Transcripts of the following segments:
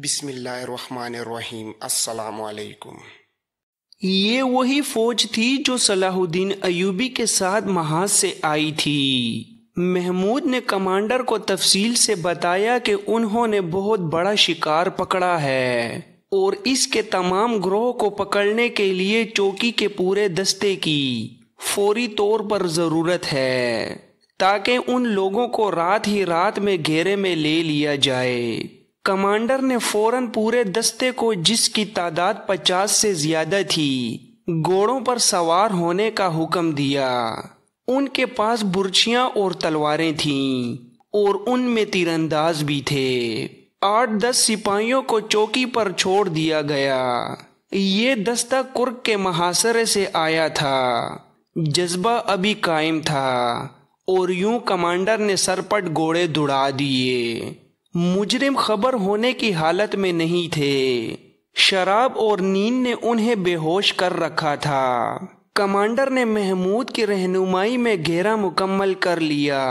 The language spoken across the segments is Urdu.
بسم اللہ الرحمن الرحیم۔ السلام علیکم۔ یہ وہی فوج تھی جو صلاح الدین ایوبی کے ساتھ محاذ سے آئی تھی۔ محمود نے کمانڈر کو تفصیل سے بتایا کہ انہوں نے بہت بڑا شکار پکڑا ہے اور اس کے تمام گروہ کو پکڑنے کے لیے چوکی کے پورے دستے کی فوری طور پر ضرورت ہے تاکہ ان لوگوں کو رات ہی رات میں گھیرے میں لے لیا جائے۔ کمانڈر نے فوراً پورے دستے کو، جس کی تعداد 50 سے زیادہ تھی، گھوڑوں پر سوار ہونے کا حکم دیا۔ ان کے پاس برچیاں اور تلواریں تھیں اور ان میں تیر انداز بھی تھے۔ 8-10 سپاہیوں کو چوکی پر چھوڑ دیا گیا۔ یہ دستہ کرک کے محاصرے سے آیا تھا۔ جذبہ ابھی قائم تھا اور یوں کمانڈر نے سرپٹ گھوڑے دوڑا دیے۔ مجرم خبر ہونے کی حالت میں نہیں تھے۔ شراب اور نیند نے انہیں بے ہوش کر رکھا تھا۔ کمانڈر نے محمود کی رہنمائی میں گھیرا مکمل کر لیا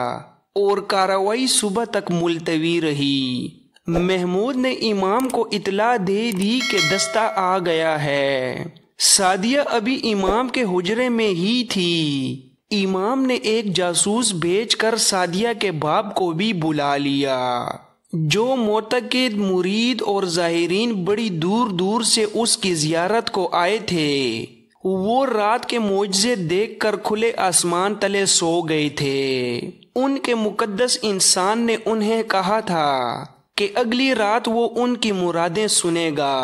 اور کارروائی صبح تک ملتوی رہی۔ محمود نے امام کو اطلاع دے دی کہ دستہ آ گیا ہے۔ سعدیہ ابھی امام کے حجرے میں ہی تھی۔ امام نے ایک جاسوس بھیج کر سعدیہ کے باپ کو بھی بلا لیا، جو معتقد، مرید اور ظاہرین بڑی دور دور سے اس کی زیارت کو آئے تھے۔ وہ رات کے معجزے دیکھ کر کھلے آسمان تلے سو گئے تھے۔ ان کے مقدس انسان نے انہیں کہا تھا کہ اگلی رات وہ ان کی مرادیں سنے گا۔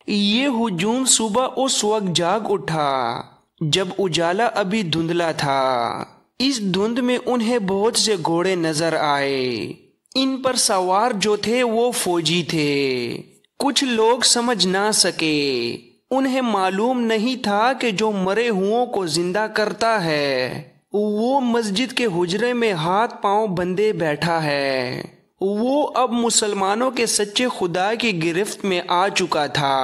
یہ ہجوم صبح اس وقت جاگ اٹھا جب اجالا ابھی دھندلا تھا۔ اس دھند میں انہیں بہت سے گھوڑے نظر آئے۔ ان پر سوار جو تھے وہ فوجی تھے۔ کچھ لوگ سمجھ نہ سکے۔ انہیں معلوم نہیں تھا کہ جو مرے ہوں کو زندہ کرتا ہے وہ مسجد کے حجرے میں ہاتھ پاؤں بندھے بیٹھا ہے۔ وہ اب مسلمانوں کے سچے خدا کی گرفت میں آ چکا تھا۔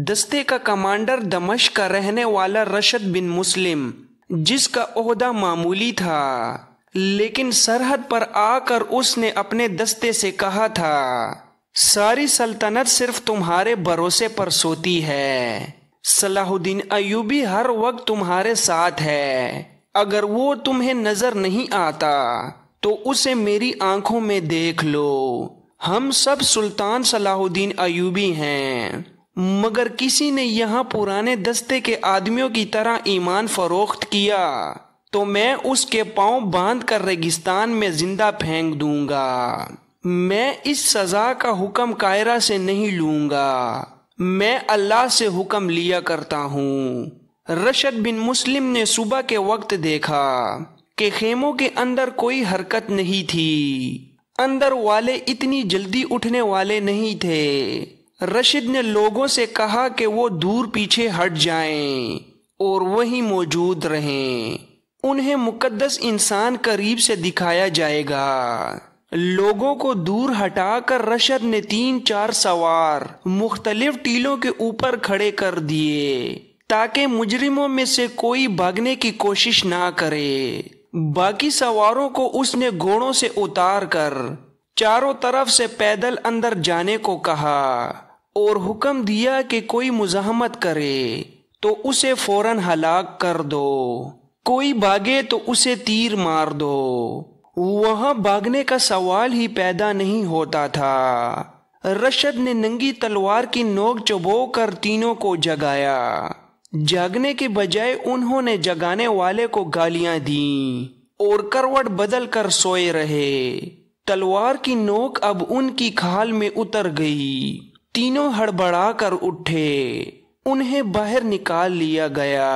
دستے کا کمانڈر دمشق کا رہنے والا رشد بن مسلم، جس کا عہدہ معمولی تھا، لیکن سرحد پر آ کر اس نے اپنے دستے سے کہا تھا، ساری سلطنت صرف تمہارے بھروسے پر سوتی ہے۔ صلاح الدین ایوبی ہر وقت تمہارے ساتھ ہے۔ اگر وہ تمہیں نظر نہیں آتا تو اسے میری آنکھوں میں دیکھ لو۔ ہم سب سلطان صلاح الدین ایوبی ہیں، مگر کسی نے یہاں پرانے دستے کے آدمیوں کی طرح ایمان فروخت کیا تو میں اس کے پاؤں باندھ کر ریگستان میں زندہ پھینک دوں گا۔ میں اس سزا کا حکم قاہرہ سے نہیں لوں گا، میں اللہ سے حکم لیا کرتا ہوں۔ رشد بن مسلم نے صبح کے وقت دیکھا کہ خیموں کے اندر کوئی حرکت نہیں تھی۔ اندر والے اتنی جلدی اٹھنے والے نہیں تھے۔ رشد نے لوگوں سے کہا کہ وہ دور پیچھے ہٹ جائیں اور وہیں موجود رہیں۔ انہیں مقدس انسان قریب سے دکھایا جائے گا۔ لوگوں کو دور ہٹا کر رشد نے 3-4 سوار مختلف ٹیلوں کے اوپر کھڑے کر دیے تاکہ مجرموں میں سے کوئی بھاگنے کی کوشش نہ کرے۔ باقی سواروں کو اس نے گھوڑوں سے اتار کر چاروں طرف سے پیدل اندر جانے کو کہا اور حکم دیا کہ کوئی مزاحمت کرے تو اسے فوراً ہلاک کر دو، کوئی بھاگے تو اسے تیر مار دو۔ وہاں بھاگنے کا سوال ہی پیدا نہیں ہوتا تھا۔ رشد نے ننگی تلوار کی نوک چبو کر تینوں کو جگایا۔ جاگنے کے بجائے انہوں نے جگانے والے کو گالیاں دیں اور کروٹ بدل کر سوئے رہے۔ تلوار کی نوک اب ان کی کھال میں اتر گئی۔ تینوں ہڑبڑا کر اٹھے۔ انہیں باہر نکال لیا گیا۔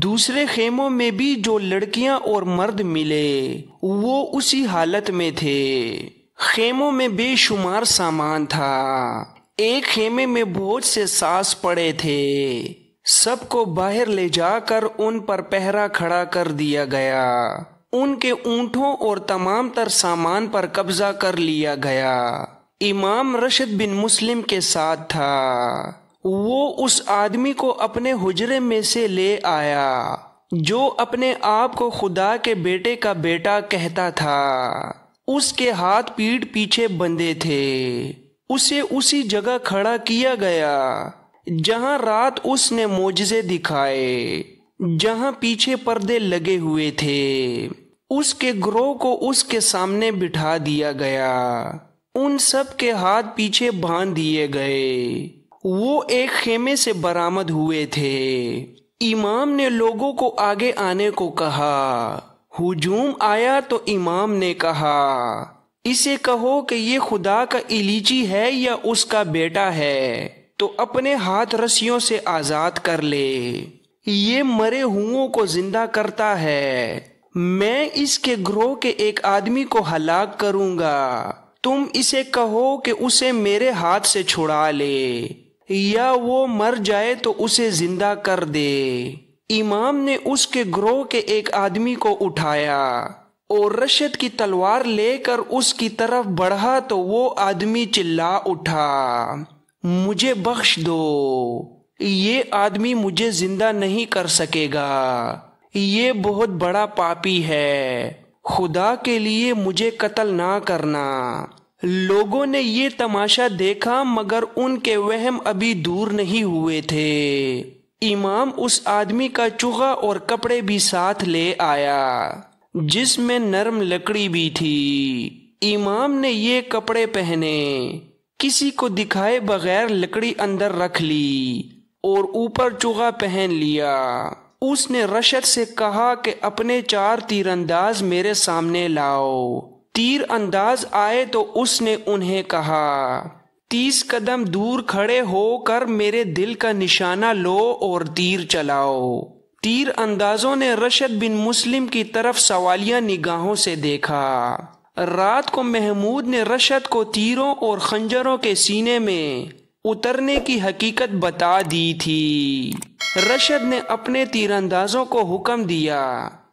دوسرے خیموں میں بھی جو لڑکیاں اور مرد ملے وہ اسی حالت میں تھے۔ خیموں میں بے شمار سامان تھا۔ ایک خیمے میں بہت سے ساز پڑے تھے۔ سب کو باہر لے جا کر ان پر پہرا کھڑا کر دیا گیا۔ ان کے اونٹوں اور تمام تر سامان پر قبضہ کر لیا گیا۔ امام رشد بن مسلم کے ساتھ تھا۔ وہ اس آدمی کو اپنے حجرے میں سے لے آیا جو اپنے آپ کو خدا کے بیٹے کا بیٹا کہتا تھا۔ اس کے ہاتھ پیٹھ پیچھے بندھے تھے اسے اسی جگہ کھڑا کیا گیا جہاں رات اس نے معجزے دکھائے، جہاں پیچھے پردے لگے ہوئے تھے۔ اس کے گروہ کو اس کے سامنے بٹھا دیا گیا، ان سب کے ہاتھ پیچھے باندھ دیے گئے۔ وہ ایک خیمے سے برآمد ہوئے تھے۔ امام نے لوگوں کو آگے آنے کو کہا۔ ہجوم آیا تو امام نے کہا، اسے کہو کہ یہ خدا کا ایلیچی ہے یا اس کا بیٹا ہے تو اپنے ہاتھ رسیوں سے آزاد کر لے۔ یہ مرے ہوں کو زندہ کرتا ہے۔ میں اس کے گروہ کے ایک آدمی کو ہلاک کروں گا، تم اسے کہو کہ اسے میرے ہاتھ سے چھڑا لے، یا وہ مر جائے تو اسے زندہ کر دے۔ امام نے اس کے گروہ کے ایک آدمی کو اٹھایا اور رشد کی تلوار لے کر اس کی طرف بڑھا تو وہ آدمی چلا اٹھا، مجھے بخش دو، یہ آدمی مجھے زندہ نہیں کر سکے گا، یہ بہت بڑا پاپی ہے، خدا کے لیے مجھے قتل نہ کرنا۔ لوگوں نے یہ تماشا دیکھا مگر ان کے وہم ابھی دور نہیں ہوئے تھے۔ امام اس آدمی کا چوغا اور کپڑے بھی ساتھ لے آیا جس میں نرم لکڑی بھی تھی۔ امام نے یہ کپڑے پہنے، کسی کو دکھائے بغیر لکڑی اندر رکھ لی اور اوپر چوغا پہن لیا۔ اس نے رشد سے کہا کہ اپنے 4 تیر انداز میرے سامنے لاؤ۔ تیر انداز آئے تو اس نے انہیں کہا، 30 قدم دور کھڑے ہو کر میرے دل کا نشانہ لو اور تیر چلاؤ۔ تیر اندازوں نے رشد بن مسلم کی طرف سوالیہ نگاہوں سے دیکھا۔ رات کو محمود نے رشد کو تیروں اور خنجروں کے سینے میں اترنے کی حقیقت بتا دی تھی۔ رشد نے اپنے تیر اندازوں کو حکم دیا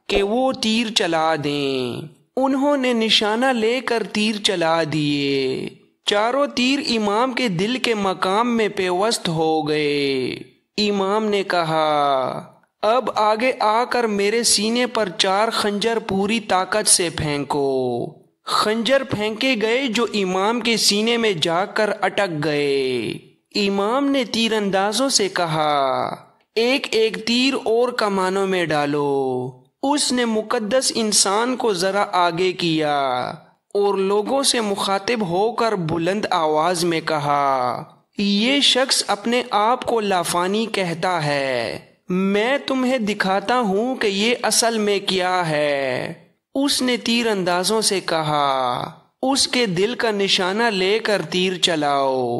کہ وہ تیر چلا دیں۔ انہوں نے نشانہ لے کر تیر چلا دیے۔ چاروں تیر امام کے دل کے مقام میں پیوست ہو گئے۔ امام نے کہا، اب آگے آ کر میرے سینے پر 4 خنجر پوری طاقت سے پھینکو۔ خنجر پھینکے گئے جو امام کے سینے میں جا کر اٹک گئے۔ امام نے تیر اندازوں سے کہا، ایک ایک تیر اور کمانوں میں ڈالو۔ اس نے مقدس انسان کو ذرا آگے کیا اور لوگوں سے مخاطب ہو کر بلند آواز میں کہا، یہ شخص اپنے آپ کو لافانی کہتا ہے، میں تمہیں دکھاتا ہوں کہ یہ اصل میں کیا ہے۔ اس نے تیر اندازوں سے کہا، اس کے دل کا نشانہ لے کر تیر چلاؤ۔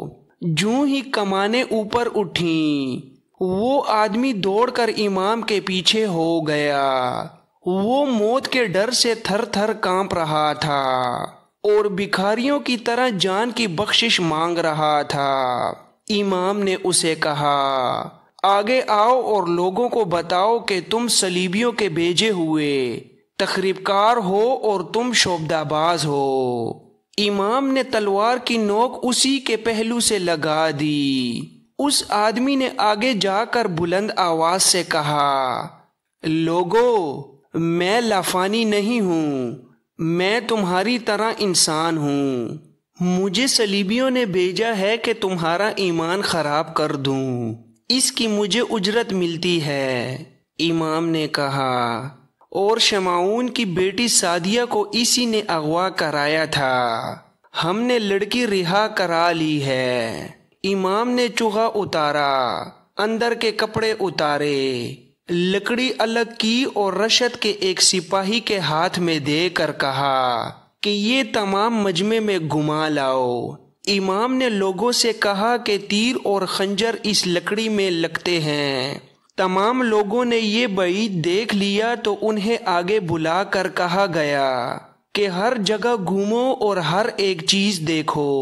جوں ہی کمانیں اوپر اٹھیں، وہ آدمی دوڑ کر امام کے پیچھے ہو گیا۔ وہ موت کے ڈر سے تھر تھر کانپ رہا تھا اور بھکاریوں کی طرح جان کی بخشش مانگ رہا تھا۔ امام نے اسے کہا، آگے آؤ اور لوگوں کو بتاؤ کہ تم صلیبیوں کے بھیجے ہوئے تخریب کار ہو اور تم شعبدہ باز ہو۔ امام نے تلوار کی نوک اسی کے پہلو سے لگا دی۔ اس آدمی نے آگے جا کر بلند آواز سے کہا، لوگو، میں لافانی نہیں ہوں، میں تمہاری طرح انسان ہوں۔ مجھے صلیبیوں نے بھیجا ہے کہ تمہارا ایمان خراب کر دوں، اس کی مجھے اجرت ملتی ہے۔ امام نے کہا، اور شمعون کی بیٹی سعدیہ کو اسی نے اغوا کرایا تھا، ہم نے لڑکی رہا کرا لی ہے۔ امام نے چوغا اتارا، اندر کے کپڑے اتارے، لکڑی الگ کی اور رشد کے ایک سپاہی کے ہاتھ میں دے کر کہا کہ یہ تمام مجمع میں گھما لاؤ۔ امام نے لوگوں سے کہا کہ تیر اور خنجر اس لکڑی میں لگتے ہیں۔ تمام لوگوں نے یہ بعید دیکھ لیا تو انہیں آگے بلا کر کہا گیا کہ ہر جگہ گھومو اور ہر ایک چیز دیکھو۔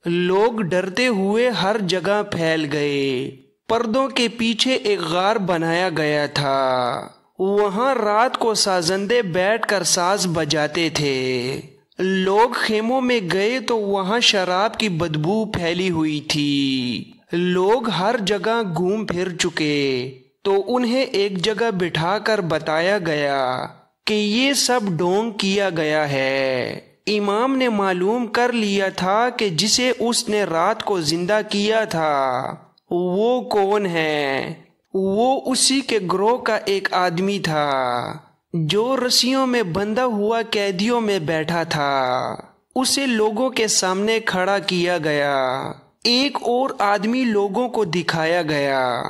لوگ ڈرتے ہوئے ہر جگہ پھیل گئے۔ پردوں کے پیچھے ایک غار بنایا گیا تھا، وہاں رات کو سازندے بیٹھ کر ساز بجاتے تھے۔ لوگ خیموں میں گئے تو وہاں شراب کی بدبو پھیلی ہوئی تھی۔ لوگ ہر جگہ گھوم پھر چکے تو انہیں ایک جگہ بٹھا کر بتایا گیا کہ یہ سب ڈھونگ کیا گیا ہے۔ امام نے معلوم کر لیا تھا کہ جسے اس نے رات کو زندہ کیا تھا وہ کون ہے۔ وہ اسی کے گروہ کا ایک آدمی تھا جو رسیوں میں بندھا ہوا قیدیوں میں بیٹھا تھا۔ اسے لوگوں کے سامنے کھڑا کیا گیا۔ ایک اور آدمی لوگوں کو دکھایا گیا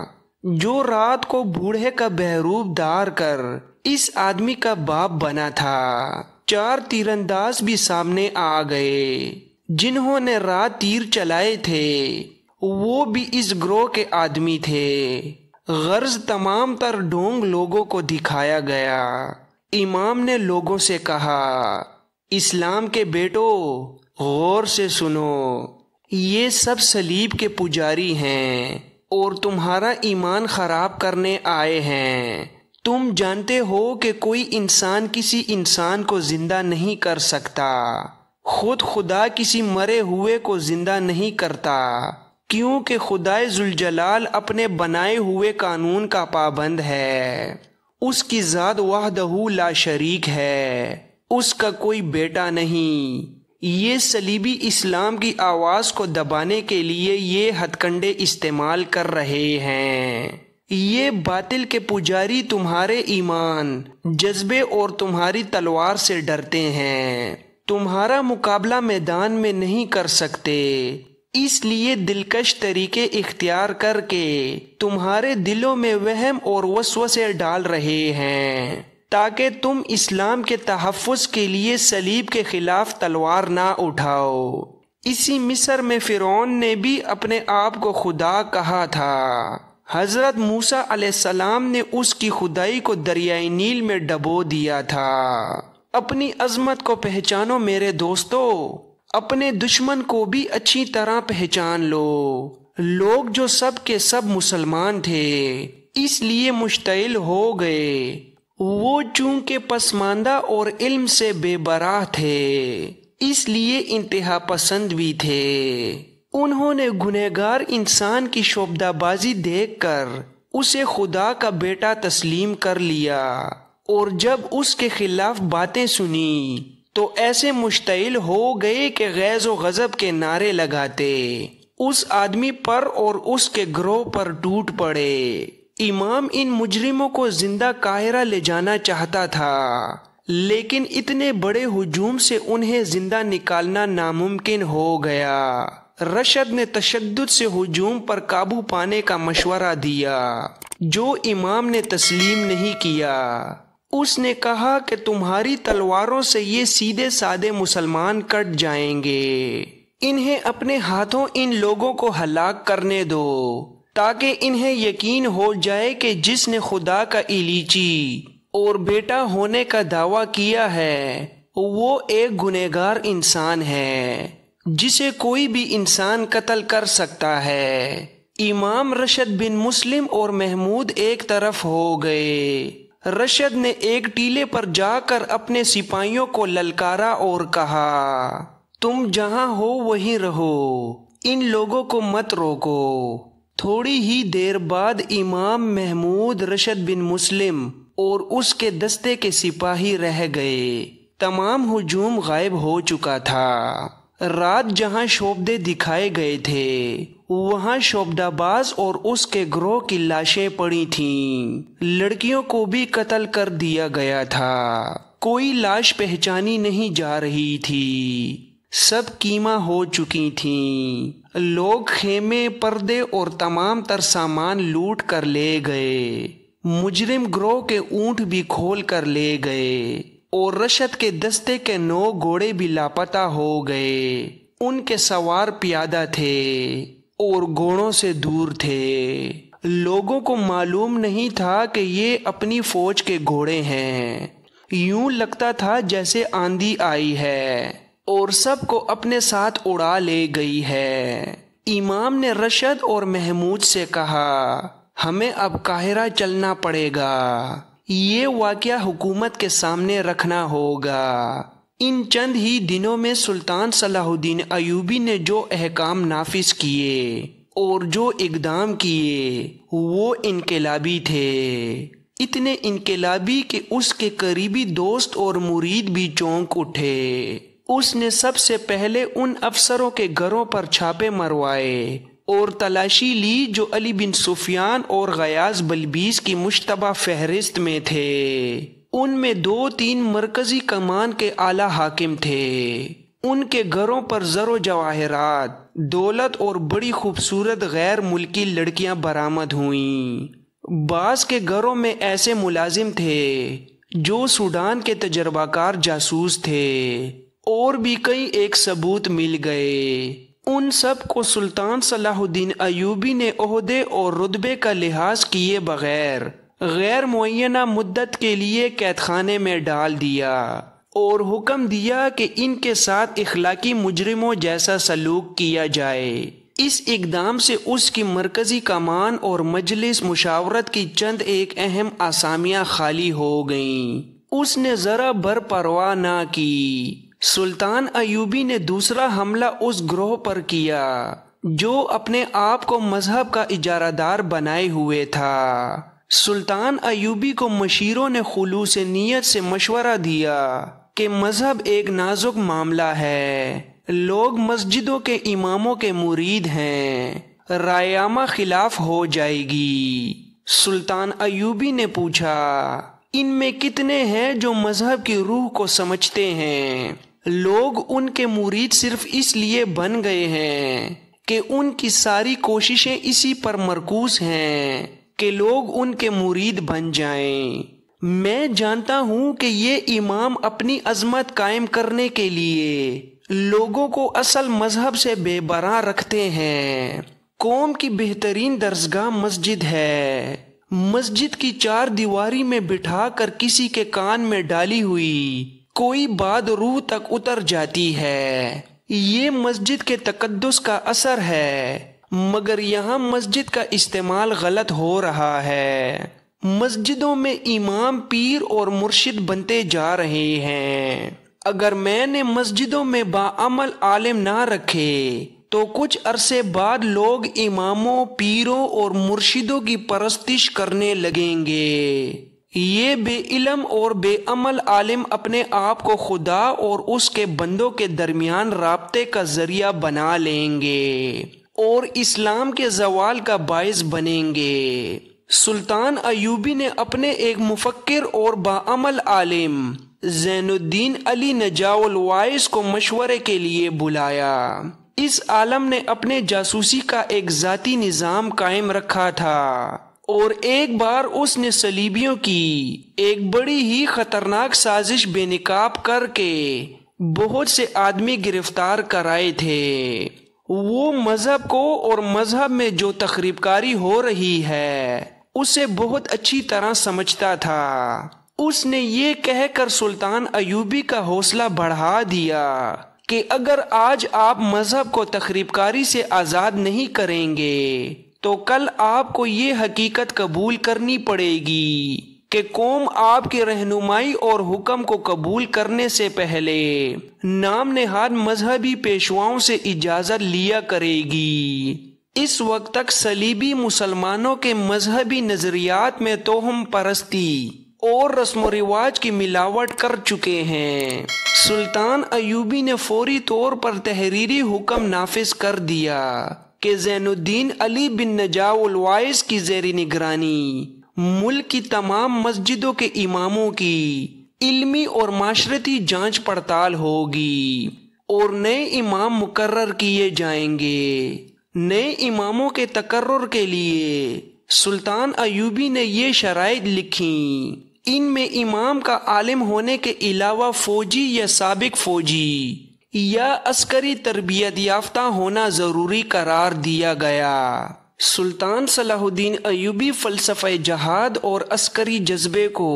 جو رات کو بوڑھے کا بہروپ دھار کر اس آدمی کا باپ بنا تھا۔ 4 تیرانداز بھی سامنے آ گئے جنہوں نے رات تیر چلائے تھے، وہ بھی اس گروہ کے آدمی تھے۔ غرض تمام تر ڈھونگ لوگوں کو دکھایا گیا۔ امام نے لوگوں سے کہا، اسلام کے بیٹو غور سے سنو، یہ سب صلیب کے پجاری ہیں اور تمہارا ایمان خراب کرنے آئے ہیں۔ تم جانتے ہو کہ کوئی انسان کسی انسان کو زندہ نہیں کر سکتا، خود خدا کسی مرے ہوئے کو زندہ نہیں کرتا، کیونکہ خدائے ذوالجلال اپنے بنائے ہوئے قانون کا پابند ہے۔ اس کی ذات وحدہ لا شریک ہے، اس کا کوئی بیٹا نہیں۔ یہ صلیبی اسلام کی آواز کو دبانے کے لیے یہ ہتھ کنڈے استعمال کر رہے ہیں۔ یہ باطل کے پجاری تمہارے ایمان، جذبے اور تمہاری تلوار سے ڈرتے ہیں، تمہارا مقابلہ میدان میں نہیں کر سکتے، اس لیے دلکش طریقے اختیار کر کے تمہارے دلوں میں وہم اور وسوسے ڈال رہے ہیں تاکہ تم اسلام کے تحفظ کے لیے صلیب کے خلاف تلوار نہ اٹھاؤ۔ اسی مصر میں فرعون نے بھی اپنے آپ کو خدا کہا تھا۔ حضرت موسیٰ علیہ السلام نے اس کی خدائی کو دریائے نیل میں ڈبو دیا تھا۔ اپنی عظمت کو پہچانو میرے دوستو، اپنے دشمن کو بھی اچھی طرح پہچان لو۔ لوگ جو سب کے سب مسلمان تھے اس لیے مشتعل ہو گئے، وہ چونکہ پسماندہ اور علم سے بے براہ تھے اس لیے انتہا پسند بھی تھے۔ انہوں نے گنہگار انسان کی شعبدہ بازی دیکھ کر اسے خدا کا بیٹا تسلیم کر لیا، اور جب اس کے خلاف باتیں سنی تو ایسے مشتعل ہو گئے کہ غیظ و غضب کے نعرے لگاتے اس آدمی پر اور اس کے گروہ پر ٹوٹ پڑے۔ امام ان مجرموں کو زندہ قاہرہ لے جانا چاہتا تھا، لیکن اتنے بڑے ہجوم سے انہیں زندہ نکالنا ناممکن ہو گیا۔ رشد نے تشدد سے ہجوم پر قابو پانے کا مشورہ دیا جو امام نے تسلیم نہیں کیا۔ اس نے کہا کہ تمہاری تلواروں سے یہ سیدھے سادے مسلمان کٹ جائیں گے، انہیں اپنے ہاتھوں ان لوگوں کو ہلاک کرنے دو تاکہ انہیں یقین ہو جائے کہ جس نے خدا کا ایلیچی اور بیٹا ہونے کا دعویٰ کیا ہے وہ ایک گنہگار انسان ہے جسے کوئی بھی انسان قتل کر سکتا ہے۔ امام رشد بن مسلم اور محمود ایک طرف ہو گئے۔ رشد نے ایک ٹیلے پر جا کر اپنے سپاہیوں کو للکارا اور کہا، تم جہاں ہو وہیں رہو، ان لوگوں کو مت روکو۔ تھوڑی ہی دیر بعد امام محمود رشد بن مسلم اور اس کے دستے کے سپاہی رہ گئے۔ تمام ہجوم غائب ہو چکا تھا۔ رات جہاں شعبدے دکھائے گئے تھے وہاں شعبدہ باز اور اس کے گروہ کی لاشیں پڑی تھیں۔ لڑکیوں کو بھی قتل کر دیا گیا تھا، کوئی لاش پہچانی نہیں جا رہی تھی، سب کیما ہو چکی تھیں۔ لوگ خیمے، پردے اور تمام تر سامان لوٹ کر لے گئے۔ مجرم گروہ کے اونٹ بھی کھول کر لے گئے اور رشد کے دستے کے 9 گھوڑے بھی لاپتہ ہو گئے۔ ان کے سوار پیادہ تھے اور گھوڑوں سے دور تھے۔ لوگوں کو معلوم نہیں تھا کہ یہ اپنی فوج کے گھوڑے ہیں، یوں لگتا تھا جیسے آندھی آئی ہے اور سب کو اپنے ساتھ اڑا لے گئی ہے۔ امام نے رشد اور محمود سے کہا، ہمیں اب قاہرہ چلنا پڑے گا، یہ واقعہ حکومت کے سامنے رکھنا ہوگا۔ ان چند ہی دنوں میں سلطان صلاح الدین ایوبی نے جو احکام نافذ کیے اور جو اقدام کیے وہ انقلابی تھے، اتنے انقلابی کہ اس کے قریبی دوست اور مرید بھی چونک اٹھے۔ اس نے سب سے پہلے ان افسروں کے گھروں پر چھاپے مروائے اور تلاشی لی جو علی بن سفیان اور غیاث بلبیس کی مشتبہ فہرست میں تھے۔ ان میں 2-3 مرکزی کمان کے اعلیٰ حاکم تھے۔ ان کے گھروں پر زر و جواہرات، دولت اور بڑی خوبصورت غیر ملکی لڑکیاں برآمد ہوئیں۔ بعض کے گھروں میں ایسے ملازم تھے جو سوڈان کے تجربہ کار جاسوس تھے، اور بھی کئی ایک ثبوت مل گئے۔ ان سب کو سلطان صلاح الدین ایوبی نے عہدے اور رتبے کا لحاظ کیے بغیر غیر معینہ مدت کے لیے قید خانے میں ڈال دیا اور حکم دیا کہ ان کے ساتھ اخلاقی مجرموں جیسا سلوک کیا جائے۔ اس اقدام سے اس کی مرکزی کمان اور مجلس مشاورت کی چند ایک اہم اسامیاں خالی ہو گئیں۔ اس نے ذرا بر پرواہ نہ کی۔ سلطان ایوبی نے دوسرا حملہ اس گروہ پر کیا جو اپنے آپ کو مذہب کا اجارہ دار بنائے ہوئے تھا۔ سلطان ایوبی کو مشیروں نے خلوص نیت سے مشورہ دیا کہ مذہب ایک نازک معاملہ ہے، لوگ مسجدوں کے اماموں کے مرید ہیں، رائے عامہ خلاف ہو جائے گی۔ سلطان ایوبی نے پوچھا، ان میں کتنے ہیں جو مذہب کی روح کو سمجھتے ہیں؟ لوگ ان کے مرید صرف اس لیے بن گئے ہیں کہ ان کی ساری کوششیں اسی پر مرکوز ہیں کہ لوگ ان کے مرید بن جائیں۔ میں جانتا ہوں کہ یہ امام اپنی عظمت قائم کرنے کے لیے لوگوں کو اصل مذہب سے بے براں رکھتے ہیں۔ قوم کی بہترین درسگاہ مسجد ہے۔ مسجد کی 4 دیواری میں بٹھا کر کسی کے کان میں ڈالی ہوئی کوئی بات روح تک اتر جاتی ہے۔ یہ مسجد کے تقدس کا اثر ہے، مگر یہاں مسجد کا استعمال غلط ہو رہا ہے۔ مسجدوں میں امام پیر اور مرشد بنتے جا رہے ہیں۔ اگر میں نے مسجدوں میں باعمل عالم نہ رکھے تو کچھ عرصے بعد لوگ اماموں، پیروں اور مرشدوں کی پرستش کرنے لگیں گے۔ یہ بے علم اور بے عمل عالم اپنے آپ کو خدا اور اس کے بندوں کے درمیان رابطے کا ذریعہ بنا لیں گے اور اسلام کے زوال کا باعث بنیں گے۔ سلطان ایوبی نے اپنے ایک مفکر اور باعمل عالم زین الدین علی نجاو الوائس کو مشورے کے لیے بلایا۔ اس عالم نے اپنے جاسوسی کا ایک ذاتی نظام قائم رکھا تھا اور ایک بار اس نے صلیبیوں کی ایک بڑی ہی خطرناک سازش بے نقاب کر کے بہت سے آدمی گرفتار کرائے تھے۔ وہ مذہب کو اور مذہب میں جو تخریب کاری ہو رہی ہے اسے بہت اچھی طرح سمجھتا تھا۔ اس نے یہ کہہ کر سلطان ایوبی کا حوصلہ بڑھا دیا کہ اگر آج آپ مذہب کو تخریب کاری سے آزاد نہیں کریں گے تو کل آپ کو یہ حقیقت قبول کرنی پڑے گی کہ قوم آپ کی رہنمائی اور حکم کو قبول کرنے سے پہلے نام نہاد مذہبی پیشواؤں سے اجازت لیا کرے گی۔ اس وقت تک صلیبی مسلمانوں کے مذہبی نظریات میں توہم پرستی اور رسم و رواج کی ملاوٹ کر چکے ہیں۔ سلطان ایوبی نے فوری طور پر تحریری حکم نافذ کر دیا کہ زین الدین علی بن نجاو الوائس کی زیر نگرانی ملک کی تمام مسجدوں کے اماموں کی علمی اور معاشرتی جانچ پڑتال ہوگی اور نئے امام مقرر کیے جائیں گے۔ نئے اماموں کے تقرر کے لیے سلطان ایوبی نے یہ شرائط لکھیں۔ ان میں امام کا عالم ہونے کے علاوہ فوجی یا سابق فوجی یا عسکری تربیت یافتہ ہونا ضروری قرار دیا گیا۔ سلطان صلاح الدین ایوبی فلسفہ جہاد اور عسکری جذبے کو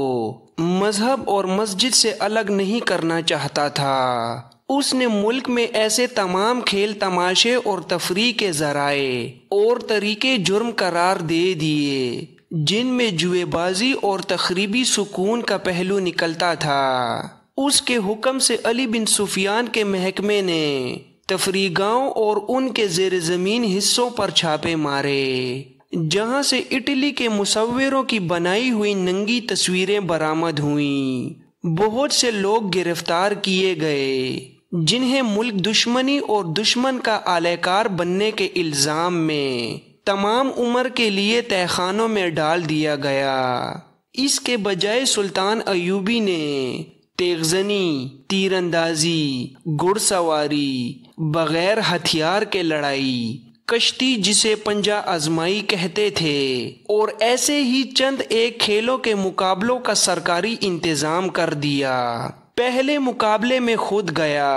مذہب اور مسجد سے الگ نہیں کرنا چاہتا تھا۔ اس نے ملک میں ایسے تمام کھیل تماشے اور تفریح کے ذرائع اور طریقے جرم قرار دے دیے جن میں جوئے بازی اور تخریبی سکون کا پہلو نکلتا تھا۔ اس کے حکم سے علی بن سفیان کے محکمے نے تفریح گاہوں اور ان کے زیر زمین حصوں پر چھاپے مارے، جہاں سے اٹلی کے مصوروں کی بنائی ہوئی ننگی تصویریں برآمد ہوئیں۔ بہت سے لوگ گرفتار کیے گئے۔ جنہیں ملک دشمنی اور دشمن کا اعلی کار بننے کے الزام میں تمام عمر کے لیے تہہ خانوں میں ڈال دیا گیا۔ اس کے بجائے سلطان ایوبی نے تیغزنی، تیر اندازی، گھڑ سواری، بغیر ہتھیار کے لڑائی، کشتی جسے پنجہ آزمائی کہتے تھے، اور ایسے ہی چند ایک کھیلوں کے مقابلوں کا سرکاری انتظام کر دیا۔ پہلے مقابلے میں خود گیا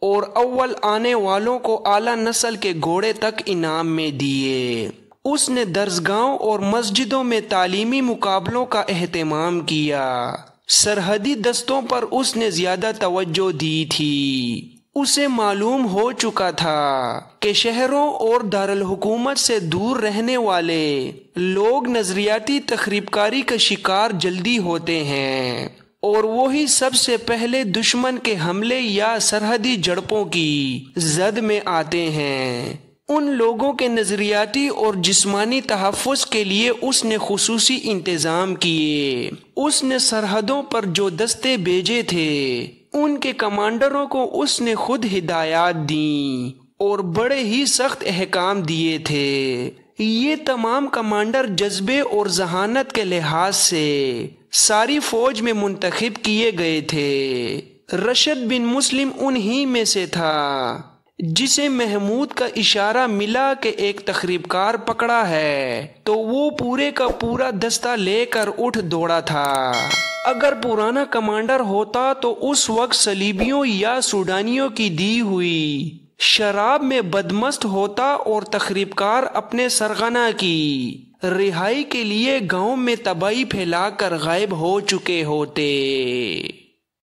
اور اول آنے والوں کو اعلیٰ نسل کے گھوڑے تک انعام میں دیے۔ اس نے درسگاہوں اور مسجدوں میں تعلیمی مقابلوں کا اہتمام کیا۔ سرحدی دستوں پر اس نے زیادہ توجہ دی تھی۔ اسے معلوم ہو چکا تھا کہ شہروں اور دارالحکومت سے دور رہنے والے لوگ نظریاتی تخریب کاری کا شکار جلدی ہوتے ہیں، اور وہی سب سے پہلے دشمن کے حملے یا سرحدی جھڑپوں کی زد میں آتے ہیں۔ ان لوگوں کے نظریاتی اور جسمانی تحفظ کے لیے اس نے خصوصی انتظام کیے۔ اس نے سرحدوں پر جو دستے بھیجے تھے ان کے کمانڈروں کو اس نے خود ہدایات دیں اور بڑے ہی سخت احکام دیے تھے۔ یہ تمام کمانڈر جذبے اور ذہانت کے لحاظ سے ساری فوج میں منتخب کیے گئے تھے۔ رشد بن مسلم انہی میں سے تھا جسے محمود کا اشارہ ملا کہ ایک تخریب کار پکڑا ہے تو وہ پورے کا پورا دستہ لے کر اٹھ دوڑا تھا۔ اگر پرانا کمانڈر ہوتا تو اس وقت صلیبیوں یا سوڈانیوں کی دی ہوئی شراب میں بدمست ہوتا اور تخریب کار اپنے سرغنہ کی رہائی کے لیے گاؤں میں تباہی پھیلا کر غائب ہو چکے ہوتے۔